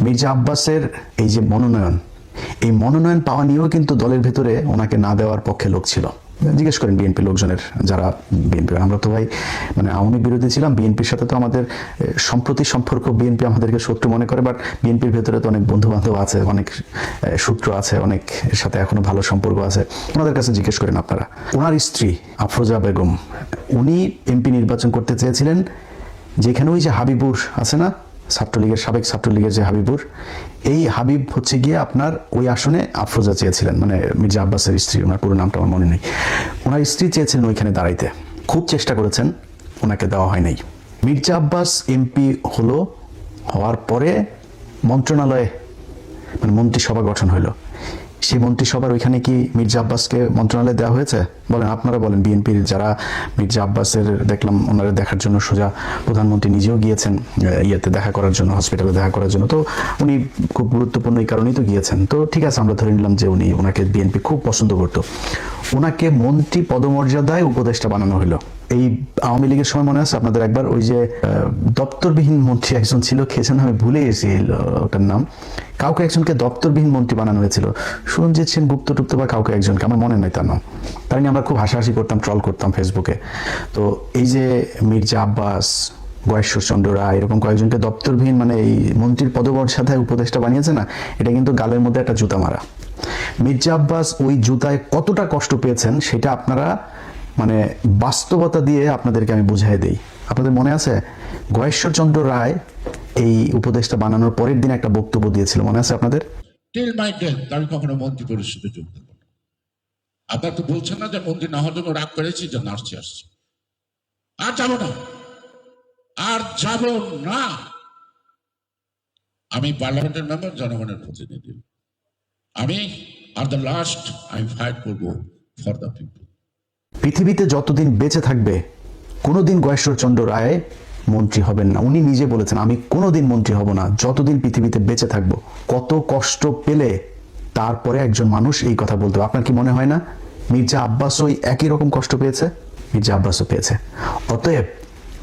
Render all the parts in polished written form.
মির্জা আব্বাসের এই যে মনোনয়ন, এই মনোনয়ন পাওয়া নিয়েও কিন্তু দলের ভেতরে ওনাকে না দেওয়ার পক্ষে লোক ছিল। জিজ্ঞেস করেন বিএনপি লোকজনের, যারা বিএনপি, আমরা তো ভাই মানে আওয়ামী বিরোধী ছিলাম, বিএনপির সাথে তো আমাদের সম্প্রতি সম্পর্ক, বিএনপি আমাদেরকে শত্রু মনে করে, বাট বিএনপির ভেতরে তো অনেক বন্ধু বান্ধব আছে, অনেক সূত্র আছে, অনেক সাথে এখনো ভালো সম্পর্ক আছে। ওনাদের কাছে জিজ্ঞেস করেন আপনারা। ওনার স্ত্রী আফরোজা বেগম, উনি এমপি নির্বাচন করতে চেয়েছিলেন যেখানে ওই যে হাবিবুর আছে না, ছাত্রলীগের সাবেক ছাত্রলীগের যে হাবিবুর, এই হাবিব হচ্ছে গিয়ে আপনার ওই আসনে আফরোজা চেয়েছিলেন, মানে মির্জা আব্বাসের স্ত্রী, ওনার পুরো নামটা আমার মনে নেই। ওনার স্ত্রী চেয়েছিলেন ওইখানে দাঁড়াইতে, খুব চেষ্টা করেছেন, ওনাকে দেওয়া হয় নাই। মির্জা আব্বাস এমপি হওয়ার পরে মন্ত্রণালয়ে মানে মন্ত্রিসভা গঠন হলো। সেই মন্ত্রিসভার ওইখানে কি মির্জা আব্বাসকে মন্ত্রণালয়ে দেওয়া হয়েছে? বলেন, আপনারা বলেন। বিএনপির যারা মির্জা আব্বাসের দেখলাম ওনারা দেখার জন্য সোজা প্রধানমন্ত্রী নিজেও গিয়েছেন ইয়েতে দেখা করার জন্য, হসপিটালে দেখা করার জন্য। তো উনি খুব গুরুত্বপূর্ণ এই কারণেই তো গিয়েছেন। তো ঠিক আছে, আমরা ধরে নিলাম যে ওনাকে বিএনপি খুব পছন্দ করতো। ওনাকে মন্ত্রী পদমর্যাদায় উপদেষ্টা বানানো হলো। এই আওয়ামী লীগের সময় মনে আছে আপনাদের, একবার ওই যে দপ্তরবিহীন মন্ত্রী একজন ছিল, খেয়েছেন আমি ভুলে গেছি ওটার নাম, কাউকে একজনকে দপ্তরবিহীন মন্ত্রী বানানো হয়েছিল, সুরঞ্জিত সেন গুপ্ত টুপ্ত বা কাউকে একজনকে, আমার মনে নাই তার নাম। তাই নিয়ে আমরা খুব হাসাহাসি করতাম, ট্রল করতাম ফেসবুকে। তো এই যে মির্জা আব্বাস, গয়েশ্বরচন্দ্র রায়, এরকম কয়েকজনকে দপ্তরবিহীন মানে এই মন্ত্রীর পদমর্যাদায় উপদেষ্টা বানিয়েছে না, এটা কিন্তু গালের মধ্যে একটা জুতা মারা। মির্জা আব্বাস ওই জুতায় কতটা কষ্ট পেয়েছেন সেটা আপনারা মানে বাস্তবতা দিয়ে আপনাদেরকে আমি বুঝাই দেই। আপনাদের মনে আছে গয়েশ্বরচন্দ্র রায় এই উপদেষ্টা বানানোর পরের দিন একটা বক্তব্য দিয়েছিল, মনে আছে আপনাদের? টিল মাই ডেথ আমি কখনো মন্ত্রী পরিষদে যোগ দেব না। আপনার তো বলছেন না যে মন্ত্রী না হওয়ার জন্য রাগ করেছি, যে নার্সে আসছে, আর যাব না, আর যাব না। আমি পার্লামেন্টের মেম্বার, জনগণের প্রতিনিধি। আমি আর দ্য লাস্ট আমি ফাইট করবো ফর দ্য পিপল। পৃথিবীতে যতদিন বেঁচে থাকবে কোনোদিন গয়েশ্বরচন্দ্র রায় মন্ত্রী হবেন না। উনি নিজে বলেছেন, আমি কোনোদিন মন্ত্রী হব না যতদিন পৃথিবীতে বেঁচে থাকবো। কত কষ্ট পেলে তারপরে একজন মানুষ এই কথা বলতে। আপনার কি মনে হয় না মির্জা আব্বাস ওই একই রকম কষ্ট পেয়েছে? মির্জা আব্বাসও পেয়েছে। অতএব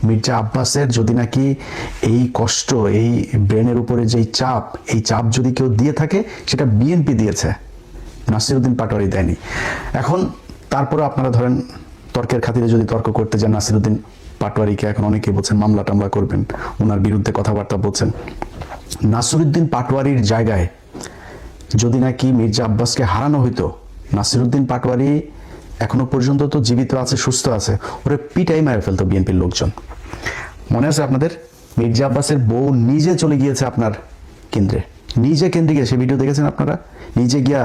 মির্জা আব্বাসের যদি নাকি এই কষ্ট, এই ব্রেনের উপরে যে চাপ, এই চাপ যদি কেউ দিয়ে থাকে সেটা বিএনপি দিয়েছে, নাসিরউদ্দিন পাটোয়ারি দেয়নি। এখন তারপরে আপনারা ধরেন তর্কের খাতিরে যদি তর্ক করতে যান, নাসিরউদ্দিন পাটোয়ারিকে এখন অনেকেই বলছেন মামলা টামলা করবেন, ওনার বিরুদ্ধে কথাবার্তা বলছেন। নাসিরউদ্দিন পাটোয়ারির জায়গায় যদি নাকি মির্জা আব্বাসকে হারানো হইতো, নাসিরউদ্দিন পাটোয়ারি এখনো পর্যন্ত তো জীবিত আছে, সুস্থ আছে, ওরে পিটাই মেরে ফেলতো বিএনপির লোকজন। মনে আছে আপনাদের? মির্জা আব্বাসের বউ নিজে চলে গিয়েছে আপনার কেন্দ্রে, নিজে কেন্দ্রে গিয়ে, সে ভিডিও দেখেছেন আপনারা, নিজে গিয়া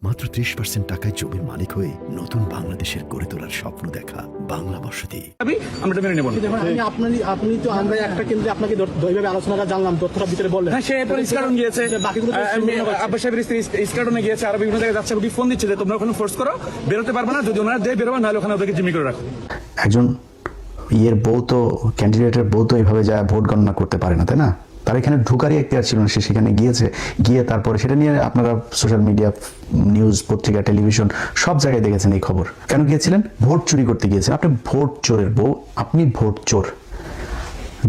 মাত্র 30% টাকায় জমির মালিক হয়ে নতুন বাংলাদেশের গড়ে তোলার স্বপ্ন দেখা বাংলা বসতি। আমরা মেনে নেব না। আপনি তো আমরা একটা কেন্দ্রে আপনাকে দৈভাবে আলোচনাটা জানলাম, তথ্যটা ভিতরে বললেন। হ্যাঁ, সে এরপর ইস্কাটন গিয়েছে, আব্বাস সাহেবের স্ত্রী ইস্কাটনে গিয়েছে, আরো বিভিন্ন জায়গায় যাচ্ছে, ফোন দিচ্ছে যে তোমরা ওখানে ফোর্স করো, বেরোতে পারবে না, যদি ওনারা দিয়ে বেরোবে নাহলে ওখানে ওদেরকে জিম্মি করে রাখো। একজন ইয়ের বউ তো, ক্যান্ডিডেটের বউ তো এইভাবে যায় ভোট গণনা করতে পারে না, তাই না? তার এখানে ঢুকারই এখতিয়ার ছিল না, সে সেখানে গিয়েছে, গিয়ে তারপরে সেটা নিয়ে আপনারা সোশ্যাল মিডিয়া, নিউজ, পত্রিকা, টেলিভিশন সব জায়গায় দেখেছেন এই খবর। কেন গিয়েছিলেন? ভোট চুরি করতে গিয়েছেন। আপনি ভোট চোরের বউ, আপনি ভোট চোর।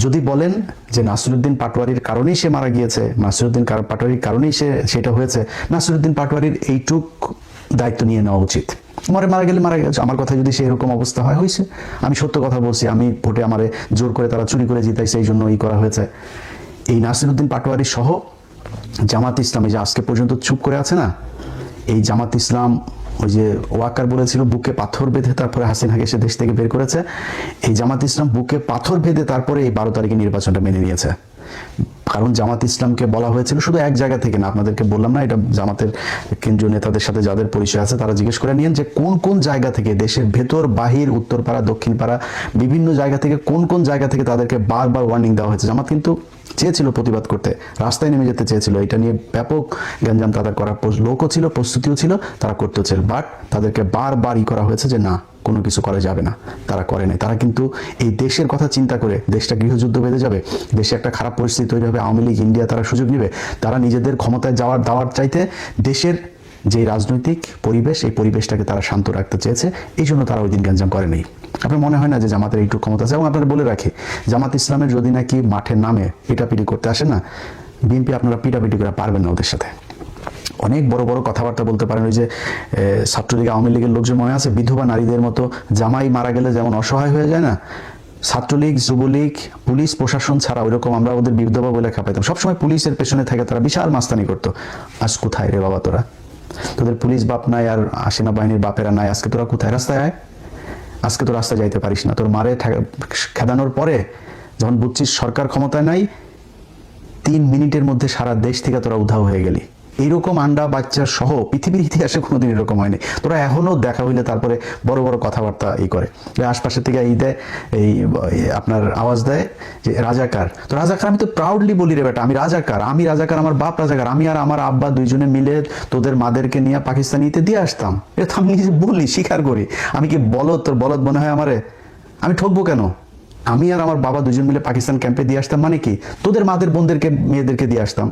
যদি বলেন যে নাসিরউদ্দিন পাটোয়ারির কারণেই সে মারা গিয়েছে, নাসিরউদ্দিন পাটোয়ারির কারণেই সেটা হয়েছে, নাসিরউদ্দিন পাটোয়ারির এইটুক দায়িত্ব নিয়ে নেওয়া উচিত। মারা গেলে মারা গেছে, আমার কথা যদি সেরকম অবস্থা হয়েছে, আমি সত্য কথা বলছি, আমি ভোটে আমারে জোর করে তারা চুরি করে জিতাইছে, এই জন্য করা হয়েছে। এই নাসিরউদ্দিন পাটোয়ারি সহ জামাত ইসলাম যে আজকে পর্যন্ত চুপ করে আছে না, এই জামাত ইসলাম ওই যে ওয়াকার বলেছিল বুকে পাথর বেঁধে তারপরে হাসিনাকে সে দেশ থেকে বের করেছে, এই জামাত ইসলাম বুকে পাথর বেঁধে তারপরে এই 12 তারিখে নির্বাচনটা মেনে নিয়েছে। কারণ জামাত ইসলামকে বলা হয়েছিল, শুধু এক জায়গা থেকে না, আপনাদেরকে বললাম না, এটা জামাতের কেন্দ্রীয় নেতাদের সাথে যাদের পরিচয় আছে তারা জিজ্ঞেস করে নিয়েন যে কোন কোন জায়গা থেকে, দেশের ভেতর বাহির, উত্তরপাড়া, দক্ষিণপাড়া, বিভিন্ন জায়গা থেকে, কোন কোন জায়গা থেকে তাদেরকে বারবার ওয়ার্নিং দেওয়া হয়েছে। জামাত কিন্তু চেয়েছিল প্রতিবাদ করতে, রাস্তায় নেমে যেতে চেয়েছিল, এটা নিয়ে ব্যাপক গ্যাঞ্জাম তাদের করার লোকও ছিল, প্রস্তুতিও ছিল, তারা করতেও ছিল, বাট তাদেরকে বারবার করা হয়েছে যে না, কোনো কিছু করা যাবে না। তারা করে নাই। তারা কিন্তু এই দেশের কথা চিন্তা করে, দেশটা গৃহযুদ্ধ বেঁধে যাবে, দেশে একটা খারাপ পরিস্থিতি তৈরি হবে, আওয়ামী লীগ, ইন্ডিয়া তারা সুযোগ নেবে, তারা নিজেদের ক্ষমতায় যাওয়ার দাওয়ার চাইতে দেশের যে রাজনৈতিক পরিবেশ, এই পরিবেশটাকে তারা শান্ত রাখতে চেয়েছে, এই জন্য তারা ওই দিন গ্যাঞ্জাম করেনি। আপনার মনে হয় না যে জামাতের একটু ক্ষমতা আছে? এবং আপনারা বলে রাখি, জামাত ইসলামের যদি নাকি মাঠে নামে পিটাপিটি করতে আসে না, বিএনপি আপনারা পিটাপিটি করে পারবেন না ওদের সাথে। অনেক বড় বড় কথাবার্তা বলতে পারেন। ওই যে ছাত্রলীগ আওয়ামী লীগের লোকজন মনে আছে, বিধবা নারীদের মতো জামাই মারা গেলে যেমন অসহায় হয়ে যায় না, ছাত্রলীগ, যুবলীগ, পুলিশ প্রশাসন ছাড়া ওইরকম আমরা ওদের বিধবা বলে খাপাইতাম। সবসময় পুলিশের পেছনে থেকে তারা বিশাল মাস্তানি করতো। আজ কোথায় রে বাবা তোরা? তোদের পুলিশ বাপ নাই, আর সেনাবাহিনীর বাপেরা নাই, আজকে তোরা কোথায়? রাস্তায় আয়। আজকে তো রাস্তায় যাইতে পারিস না। তোর মারে খেদানোর পরে যখন বুঝছিস সরকার ক্ষমতায় নাই, 3 মিনিটের মধ্যে সারা দেশ থেকে তোরা উধাও হয়ে গেলি। এইরকম আন্ডা বাচ্চা সহ পৃথিবীর ইতিহাসে কোনোদিন এরকম হয়নি। তোরা এখনো দেখা হইলে তারপরে বড় বড় কথাবার্তা করে আশপাশের থেকে এই আপনার আওয়াজ দেয় যে রাজাকার। তো রাজাকার আমি তো প্রাউডলি বলি রে বেটা, আমি রাজাকার, আমার বাপ রাজাকার। আমি আর আমার আব্বা দুইজনে মিলে তোদের মাদেরকে নিয়ে পাকিস্তানিতে দিয়ে আসতাম। এটা তো আমি নিজে বলি, স্বীকার করি। আমি কি বলদ? তোর বলদ মনে হয় আমারে? আমি ঠকবো কেন? আমি আর আমার বাবা দুজন মিলে পাকিস্তান ক্যাম্পে দিয়ে আসতাম, মানে কি তোদের মাদের বোনদেরকে মেয়েদেরকে দিয়ে আসতাম।